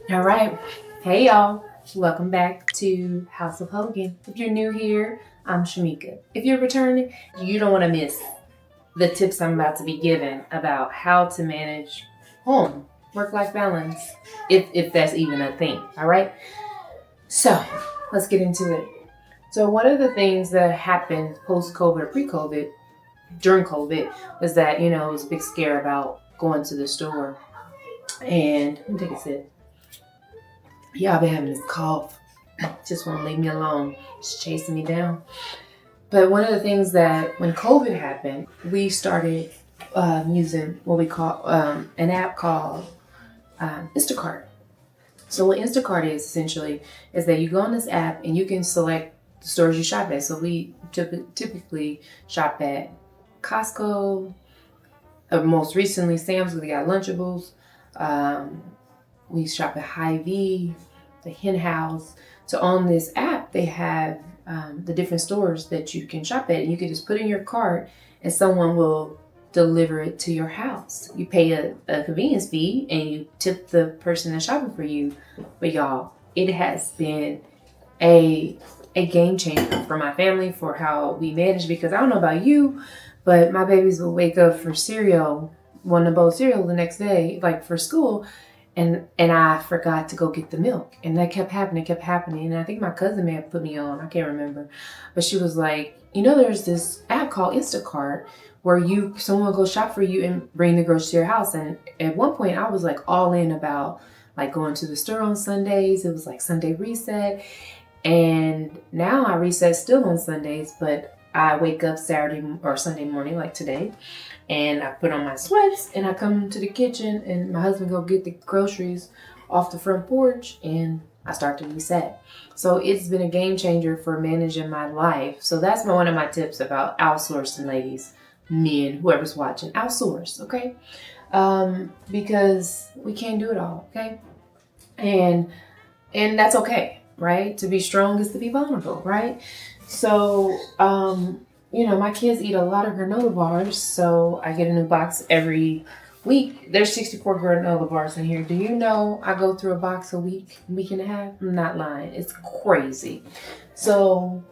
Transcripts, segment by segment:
All right. Hey, y'all. Welcome back to House of Hogan. If you're new here, I'm Shamika. If you're returning, you don't want to miss the tips I'm about to be giving about how to manage home, work-life balance, if that's even a thing. All right. So let's get into it. So one of the things that happened post-COVID or pre-COVID, during COVID, was that it was a big scare about going to the store. And let me take a sip. Yeah, I've been having this cough. Just won't leave me alone. It's chasing me down. But one of the things that when COVID happened, we started using what we call an app called Instacart. So what Instacart is essentially is that you go on this app and you can select the stores you shop at. So we typically shop at Costco, most recently Sam's, we got Lunchables. Um, we shop at Hy-Vee, the Hen House. So on this app, they have the different stores that you can shop at. You can just put in your cart and someone will deliver it to your house. You pay a convenience fee and you tip the person that's shopping for you. But y'all, it has been a game changer for my family, for how we manage, because I don't know about you, but my babies will wake up for cereal, want a bowl of cereal the next day, like for school, and I forgot to go get the milk. And that kept happening. And I think my cousin may have put me on, I can't remember. But she was like, there's this app called Instacart where someone will go shop for you and bring the groceries to your house. And at one point I was like all in about like going to the store on Sundays. It was like Sunday reset. And now I reset still on Sundays, but I wake up Saturday or Sunday morning like today, and I put on my sweats and I come to the kitchen and my husband go get the groceries off the front porch and I start to reset. So it's been a game changer for managing my life. So that's one of my tips about outsourcing, ladies, men, whoever's watching, outsource, okay? Because we can't do it all, okay? And that's okay, right? To be strong is to be vulnerable, right? So, my kids eat a lot of granola bars, so I get a new box every week. There's 64 granola bars in here. Do you know I go through a box a week and a half? I'm not lying. It's crazy. So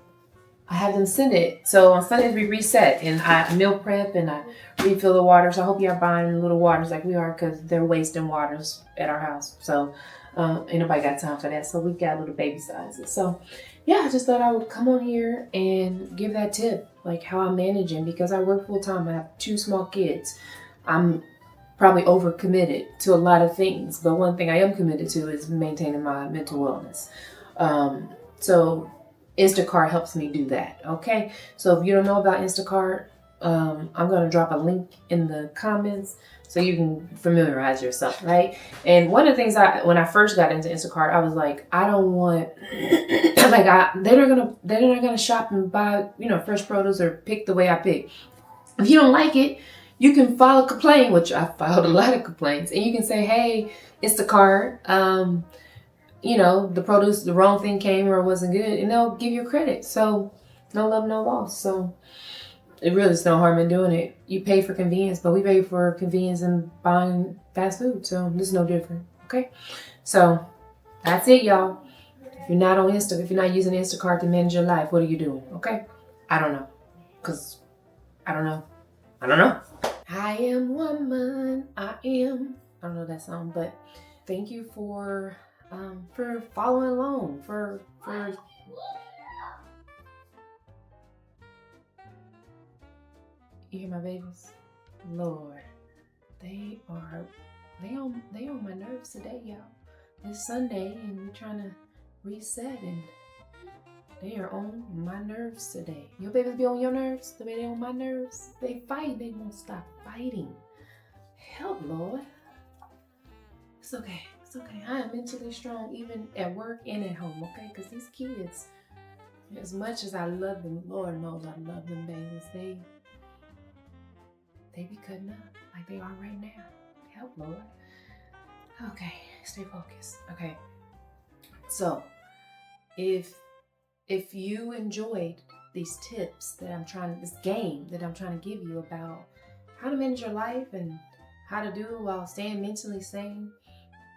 I have them send it. So on Sundays we reset and I meal prep and I refill the waters. I hope y'all buying little waters like we are, because they're wasting waters at our house. So ain't nobody got time for that. So we got little baby sizes. So yeah, I just thought I would come on here and give that tip, like how I'm managing, because I work full time. I have 2 small kids. I'm probably overcommitted to a lot of things, but one thing I am committed to is maintaining my mental wellness. So Instacart helps me do that. Okay. So if you don't know about Instacart, I'm going to drop a link in the comments so you can familiarize yourself, right? And one of the things when I first got into Instacart, I was like, I don't want, they're not gonna shop and buy, fresh produce or pick the way I pick. If you don't like it, you can file a complaint, which I filed a lot of complaints, and you can say, hey, Instacart, the produce, the wrong thing came or wasn't good, and they'll give you credit. So no love, no loss. So it really is no harm in doing it. You pay for convenience, but we pay for convenience in buying fast food. So this is no different. Okay. So that's it, y'all. If you're not if you're not using Instacart to manage your life, what are you doing? Okay. I don't know. Cause I don't know. I don't know. I am woman. I don't know that song, but thank you for following along, for you hear my babies? Lord, they on my nerves today, y'all. It's Sunday and we're trying to reset, and they are on my nerves today. Your babies be on your nerves the way they on my nerves. They fight, they won't stop fighting. Help, Lord. It's okay. It's okay. I am mentally strong even at work and at home, okay? Because these kids, as much as I love them, Lord knows I love them babies, they be cutting up like they are right now. Help, Lord. Okay, stay focused. Okay. So, if you enjoyed these tips this game that I'm trying to give you about how to manage your life and how to do it while staying mentally sane,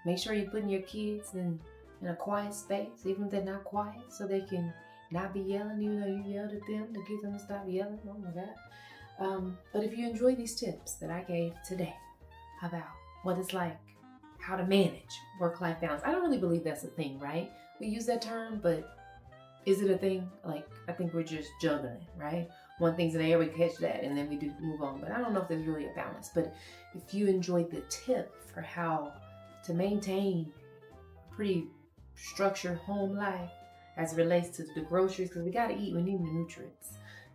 Make sure you're putting your kids in a quiet space, even if they're not quiet, so they can not be yelling, even though you yelled at them to get them to stop yelling. Oh my God. But if you enjoy these tips that I gave today about what it's like, how to manage work-life balance. I don't really believe that's a thing, right? We use that term, but is it a thing? Like, I think we're just juggling, right? One thing's in the air, we catch that, and then we do move on. But I don't know if there's really a balance. But if you enjoyed the tip for how to maintain a pretty structured home life as it relates to the groceries, because we got to eat, we need the nutrients.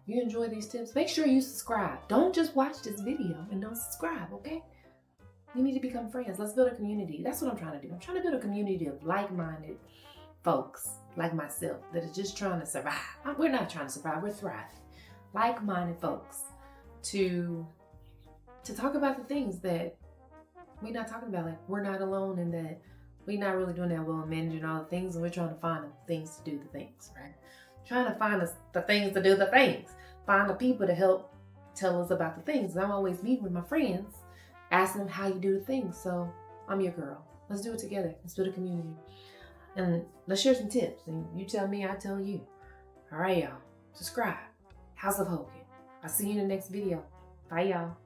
If you enjoy these tips, make sure you subscribe. Don't just watch this video and don't subscribe, okay? You need to become friends. Let's build a community. That's what I'm trying to do. I'm trying to build a community of like-minded folks like myself that are just trying to survive. We're not trying to survive, we're thriving. Like-minded folks to talk about the things that we're not talking about. Like, we're not alone in that we're not really doing that well in managing all the things, and we're trying to find the things to do the things, right? Trying to find the things to do the things. Find the people to help tell us about the things. I'm always meeting with my friends, asking them how you do the things. So I'm your girl. Let's do it together. Let's build a community. And let's share some tips. And you tell me, I tell you. All right, y'all. Subscribe. House of Hogan. I'll see you in the next video. Bye, y'all.